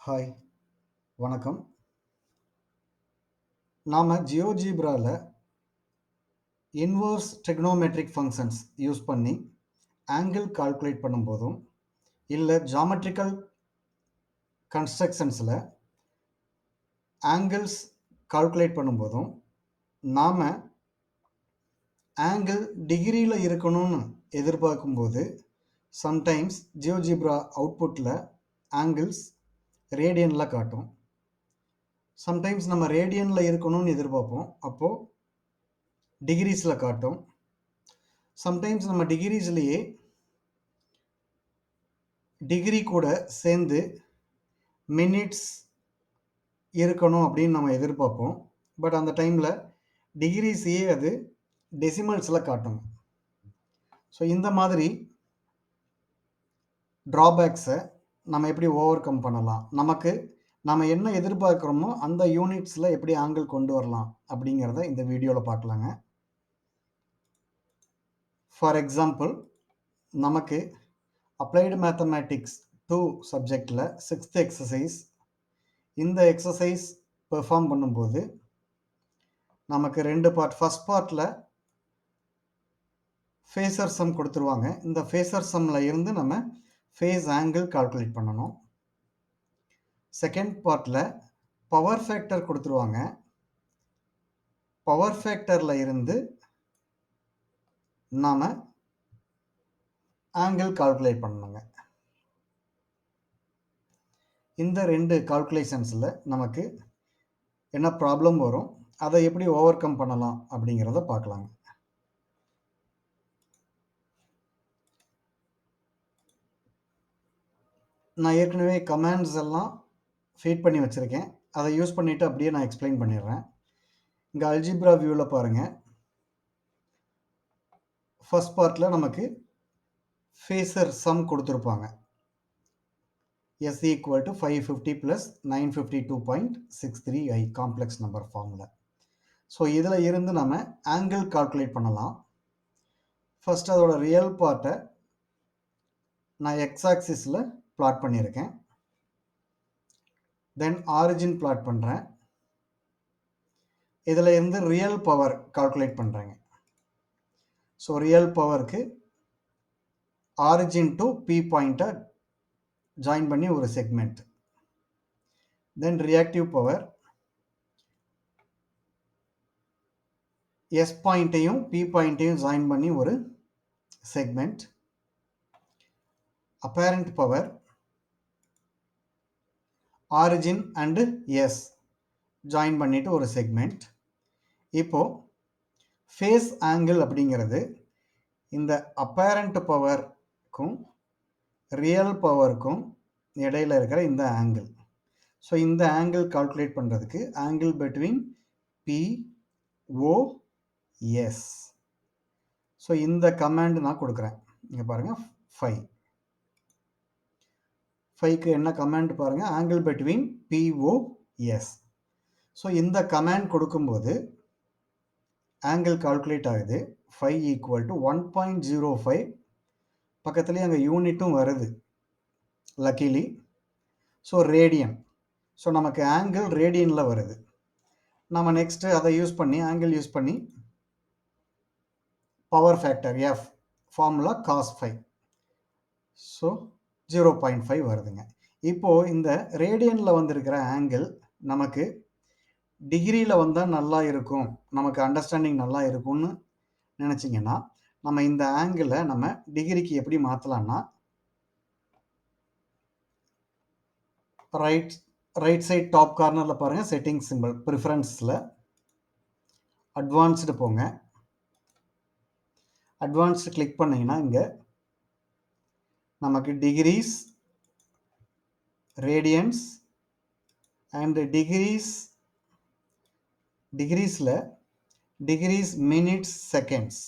Hi, வணக்கம். நாம ஜியோஜீப்ரால inverse ட்ரிகோனோமெட்ரிக் functions use பண்ணி ஆங்கிள் கால்குலேட் பண்ணும்போதும், இல்ல ஜியோமெட்ரிக்கல் கன்ஸ்ட்ரக்ஷன்ஸ்ல ஆங்கிள்ஸ் கால்குலேட் பண்ணும்போதும், நாம ஆங்கிள் டிகிரியில இருக்கணும்னு எதிர்பார்க்கும்போது, சம்டைம்ஸ் ஜியோஜீப்ரா அவுட்புட்ல ஆங்கிள்ஸ் ரேடியன்ல காட்டும். சம்டைம்ஸ் நம்ம ரேடியன்ல இருக்கணும்னு எதிர்பார்ப்போம். அப்போ டிகிரீஸ்ல காட்டும். சம்டைம்ஸ் நம்ம டிகிரீஸ்லயே டிகிரி கூட சேர்ந்து மினிட்ஸ் இருக்கணும் அப்படின்னு நம்ம எதிர்பார்ப்போம். பட் அந்த டைமில் டிகிரிஸையே அது டெசிமல்ஸில் காட்டும். ஸோ இந்த மாதிரி ட்ராபேக்ஸை நம்ம எப்படி ஓவர் கம் பண்ணலாம், நம்ம என்ன எதிர்பார்க்குறோமோ அந்த யூனிட்ஸில் எப்படி ஆங்கிள் கொண்டு வரலாம் அப்படிங்கிறத இந்த வீடியோவில் பார்க்கலாங்க. ஃபார் எக்ஸாம்பிள், நமக்கு அப்ளைடு மேத்தமேட்டிக்ஸ் 2 சப்ஜெக்டில் 6th எக்ஸசைஸ், இந்த எக்ஸசைஸ் பெர்ஃபார்ம் பண்ணும்போது நமக்கு 2 பார்ட். ஃபர்ஸ்ட் பார்ட்டில் ஃபேஸர் சம் கொடுத்துருவாங்க. இந்த ஃபேஸர் சம்மில் இருந்து நம்ம ஃபேஸ் ஆங்கிள் கால்குலேட் பண்ணணும். செகண்ட் பார்ட்டில் பவர் ஃபேக்டர் கொடுத்துருவாங்க. பவர் ஃபேக்டரில் இருந்து நாம் ஆங்கிள் கால்குலேட் பண்ணணுங்க. இந்த 2 கால்குலேஷன்ஸில் நமக்கு என்ன ப்ராப்ளம் வரும், அதை எப்படி ஓவர் கம் பண்ணலாம் அப்படிங்கிறத பார்க்கலாங்க. நான் ஏற்கனவே கமாண்ட்ஸ் எல்லாம் ஃபீட் பண்ணி வச்சுருக்கேன். அதை யூஸ் பண்ணிவிட்டு அப்படியே நான் எக்ஸ்பிளைன் பண்ணிடுறேன். இங்கே அல்ஜிப்ரா வியூவில் பாருங்கள். ஃபர்ஸ்ட் பார்ட்டில் நமக்கு ஃபேஸர் சம் கொடுத்துருப்பாங்க. S = 550 + 952.63i complex number formula. So இதில் இருந்து நம்ம ஆங்கிள் கால்குலேட் பண்ணலாம். ஃபர்ஸ்ட் அதோட ரியல் பார்ட்டை நான் எக்ஸ் ஆக்சிஸில் பிளாட் பண்ணியிருக்கேன். தென் ஆரிஜின் பிளாட் பண்ணுறேன். இதில் இருந்து ரியல் பவர் கால்குலேட் பண்ணுறேங்க. ஸோ ரியல் பவருக்கு ஆரிஜின் டு பி பாயிண்ட்டை ஜாயின் பண்ணி ஒரு segment. Then reactive power S பாயிண்ட்டையும் பி பாயிண்ட்டையும் ஜாயின் பண்ணி ஒரு segment. Apparent power origin and S join பண்ணிட்டு ஒரு செக்மெண்ட். இப்போ ஃபேஸ் ஆங்கிள் அப்படிங்கிறது இந்த அப்பேரண்ட் பவருக்கும் ரியல் பவருக்கும் இடையில இருக்கிற இந்த ஆங்கிள். ஸோ இந்த ஆங்கிள் கால்குலேட் பண்ணுறதுக்கு ஆங்கிள் பிட்வீன் POS. ஸோ இந்த கமாண்ட் நான் கொடுக்குறேன். இங்கே பாருங்கள், 5க்கு என்ன கமாண்ட் பாருங்கள், ஆங்கிள் பிட்வீன் POS. ஸோ இந்த கமாண்ட் கொடுக்கும்போது ஆங்கிள் கால்குலேட் ஆகுது. 5 = 1.05. பக்கத்துலேயே அங்கே யூனிட்டும் வருது லக்கிலி. So radian. ஸோ நமக்கு ஆங்கிள் ரேடியனில் வருது. நம்ம நெக்ஸ்ட்டு அதை யூஸ் பண்ணி ஆங்கிள் யூஸ் பண்ணி power factor F formula cos 5. So 0.5 வருதுங்க. இப்போது இந்த ரேடியனில் வந்திருக்கிற ஆங்கிள் நமக்கு டிகிரியில் வந்தால் நல்லா இருக்கும், நமக்கு அண்டர்ஸ்டாண்டிங் நல்லா இருக்கும்னு நினச்சிங்கன்னா நம்ம இந்த ஆங்கிளை நம்ம டிகிரிக்கு எப்படி மாற்றலாம்னா, ரைட் சைட் டாப் கார்னரில் பாருங்கள், செட்டிங் சிம்பிள் ப்ரிஃபரன்ஸில் அட்வான்ஸ்டு போங்க. அட்வான்ஸ்டு கிளிக் பண்ணிங்கன்னா இங்கே நமக்கு டிகிரிஸ், ரேடியன்ஸ் அண்ட் டிகிரீஸில் டிகிரிஸ், மினிட்ஸ், செகண்ட்ஸ்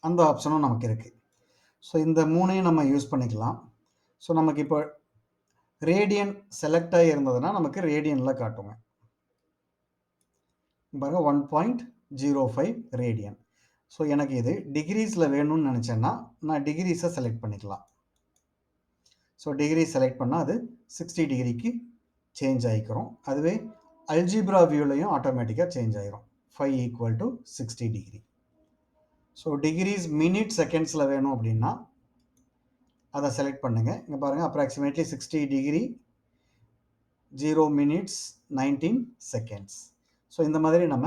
அந்த ஆப்ஷனும் நமக்கு இருக்குது. ஸோ இந்த மூணையும் நம்ம யூஸ் பண்ணிக்கலாம். ஸோ நமக்கு இப்போ ரேடியன் செலக்ட் ஆகி இருந்ததுன்னா நமக்கு ரேடியனில் காட்டுங்க. பாருங்கள், 1.05 ரேடியன். ஸோ எனக்கு இது டிகிரீஸில் வேணும்னு நினச்சேன்னா நான் டிகிரீஸை செலக்ட் பண்ணிக்கலாம். ஸோ டிகிரி செலக்ட் பண்ணால் அது 60 டிகிரிக்கு சேஞ்ச் ஆகிக்கிறோம். அதுவே அல்ஜிப்ரா வியூலையும் ஆட்டோமேட்டிக்காக சேஞ்ச் ஆகிரும். 5 equal to 60 degree. So degrees minute செகண்ட்ஸில் வேணும் அப்படின்னா அதை செலக்ட் பண்ணுங்கள். இங்கே பாருங்கள், approximately 60 degree 0 minutes 19 seconds. So இந்த மாதிரி நம்ம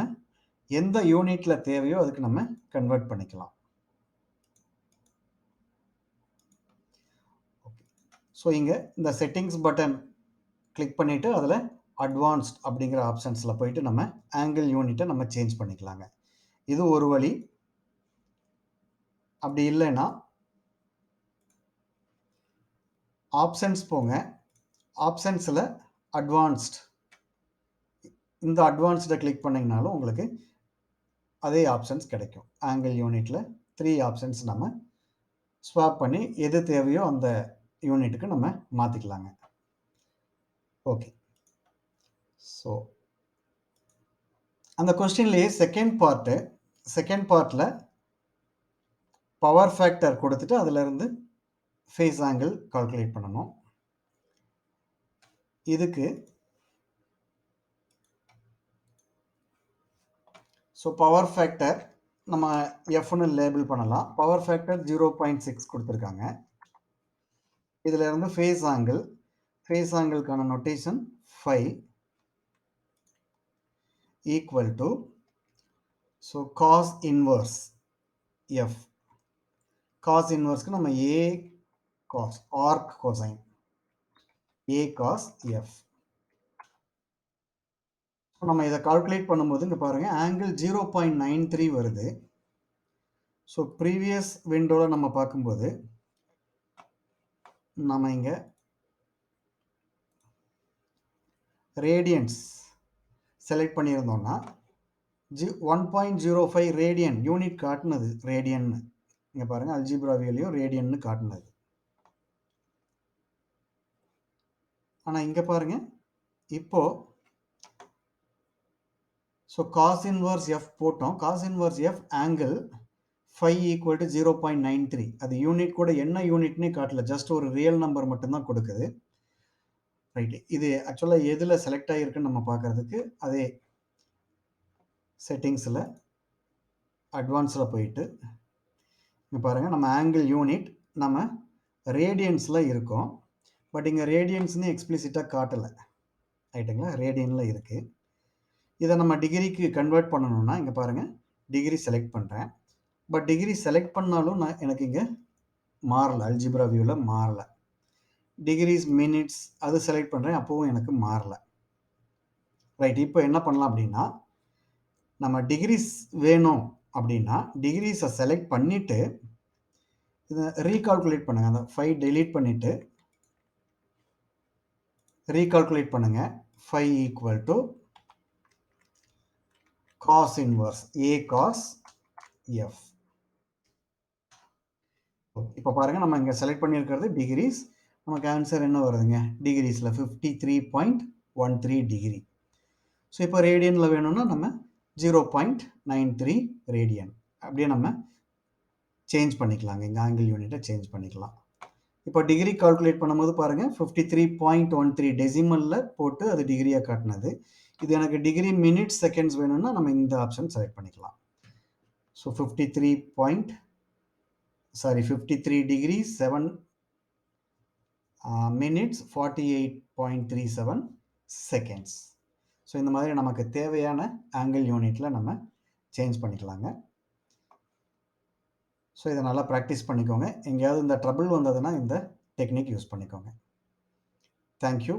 எந்த யூனிட்டில் தேவையோ அதுக்கு நம்ம கன்வெர்ட் பண்ணிக்கலாம். ஓகே, ஸோ இங்கே இந்த செட்டிங்ஸ் பட்டன் கிளிக் பண்ணிவிட்டு அதில் அட்வான்ஸ்ட் அப்படிங்கிற ஆப்ஷன்ஸில் போயிட்டு நம்ம ஆங்கிள் யூனிட்டை நம்ம சேஞ்ச் பண்ணிக்கலாங்க. இது ஒரு வழி. அப்படி இல்லைன்னா ஆப்ஷன்ஸ் போங்க, ஆப்ஷன்ஸில் அட்வான்ஸ்ட், இந்த அட்வான்ஸ்டை கிளிக் பண்ணிங்கனாலும் உங்களுக்கு அதே ஆப்ஷன்ஸ் கிடைக்கும். ஆங்கிள் யூனிட்டில் 3 ஆப்ஷன்ஸ் நம்ம ஸ்வாப் பண்ணி எது தேவையோ அந்த யூனிட்டுக்கு நம்ம மாற்றிக்கலாங்க. ஓகே, ஸோ அந்த கொஸ்டின்லேயே செகண்ட் பார்ட்டில் பவர் ஃபேக்டர் கொடுத்துட்டு அதிலிருந்து ஃபேஸ் ஆங்கிள் கால்குலேட் பண்ணணும். இதுக்கு ஸோ பவர் ஃபேக்டர் நம்ம எஃப்னு லேபிள் பண்ணலாம். பவர் ஃபேக்டர் 0.6 கொடுத்துருக்காங்க. இதில் இருந்து ஃபேஸ் ஆங்கிளுக்கான notation 5 equal to, so cos inverse F. Cos இன்வர்ஸ்க்கு நம்ம A cos, arc cosine A cos F. நம்ம இதை கால்குலேட் பண்ணும்போது இங்கே பாருங்கள், ஆங்கிள் 0.93 வருது. ஸோ ப்ரீவியஸ் விண்டோவில் நம்ம பார்க்கும்போது நம்ம இங்கே ரேடியன்ஸ் செலக்ட் பண்ணியிருந்தோம்னா 1.05 ரேடியன் யூனிட் காட்டுனது, ரேடியன்னு. இங்கே பாருங்கள், அல்ஜிப்ரா வியூலையும் ரேடியன்னு காட்டுனது. ஆனால் இங்கே பாருங்கள், இப்போது ஸோ காஸ் இன்வர்ஸ் எஃப் போட்டோம். Cos inverse F angle 5 equal to 0.93. அது யூனிட் கூட என்ன யூனிட்னே காட்டல, ஜஸ்ட் ஒரு ரியல் நம்பர் மட்டும்தான் கொடுக்குது. ரைட்டு, இது ஆக்சுவலாக எதில் செலக்ட் ஆகிருக்குன்னு நம்ம பார்க்குறதுக்கு அதே செட்டிங்ஸில் அட்வான்ஸில் போயிட்டு இங்கே பாருங்கள், நம்ம ஆங்கிள் யூனிட் நம்ம ரேடியன்ஸில் இருக்கோம். பட் இங்கே ரேடியன்ஸ்னு எக்ஸ்பிளிசிட்டாக காட்டலை. ரைட்டுங்களா, ரேடியனில் இருக்குது. இதை நம்ம டிகிரிக்கு கன்வெர்ட் பண்ணணும்னா இங்கே பாருங்கள், டிகிரி செலக்ட் பண்ணுறேன். பட் டிகிரி செலக்ட் பண்ணாலும் எனக்கு இங்கே மாறலை, அல்ஜிப்ரா வியூவில் மாறலை. டிகிரிஸ் மினிட்ஸ் அது செலக்ட் பண்ணுறேன், அப்போவும் எனக்கு மாறலை. ரைட், இப்போ என்ன பண்ணலாம் அப்படின்னா, நம்ம டிகிரிஸ் வேணும் அப்படின்னா டிகிரிஸை செலக்ட் பண்ணிவிட்டு இதை ரீகால்குலேட் பண்ணுங்கள். அந்த 5 டெலீட் பண்ணிவிட்டு ரீகால்குலேட் பண்ணுங்கள். 5 equal to cos inverse A cos F. இப்போ பாருங்கள், நம்ம இங்கே செலக்ட் பண்ணியிருக்கிறது டிகிரிஸ். நமக்கு ஆன்சர் என்ன வருதுங்க, டிகிரிஸில் 53.13 டிகிரி. ஸோ இப்போ ரேடியனில் வேணும்னா நம்ம 0.93 ரேடியன் அப்படியே நம்ம சேஞ்ச் பண்ணிக்கலாங்க. இங்கே ஆங்கிள் யூனிட்டை சேஞ்ச் பண்ணிக்கலாம். இப்போ டிகிரி கால்குலேட் பண்ணும்போது பாருங்கள், 53.13 டெசிமலில் போட்டு அது டிகிரியாக காட்டினது. இது எனக்கு டிகிரி மினிட்ஸ் செகண்ட்ஸ் வேணும்னா நம்ம இந்த ஆப்ஷன் செலக்ட் பண்ணிக்கலாம். So 53 degree 7 minutes 48.37 seconds. So இந்த மாதிரி நமக்கு தேவையான ஆங்கிள் யூனிட்டில் நம்ம சேஞ்ச் பண்ணிக்கலாங்க. ஸோ இதை நல்லா ப்ராக்டிஸ் பண்ணிக்கோங்க. எங்கேயாவது இந்த ட்ரபிள் வந்ததுன்னா இந்த டெக்னிக் யூஸ் பண்ணிக்கோங்க. தேங்க்யூ.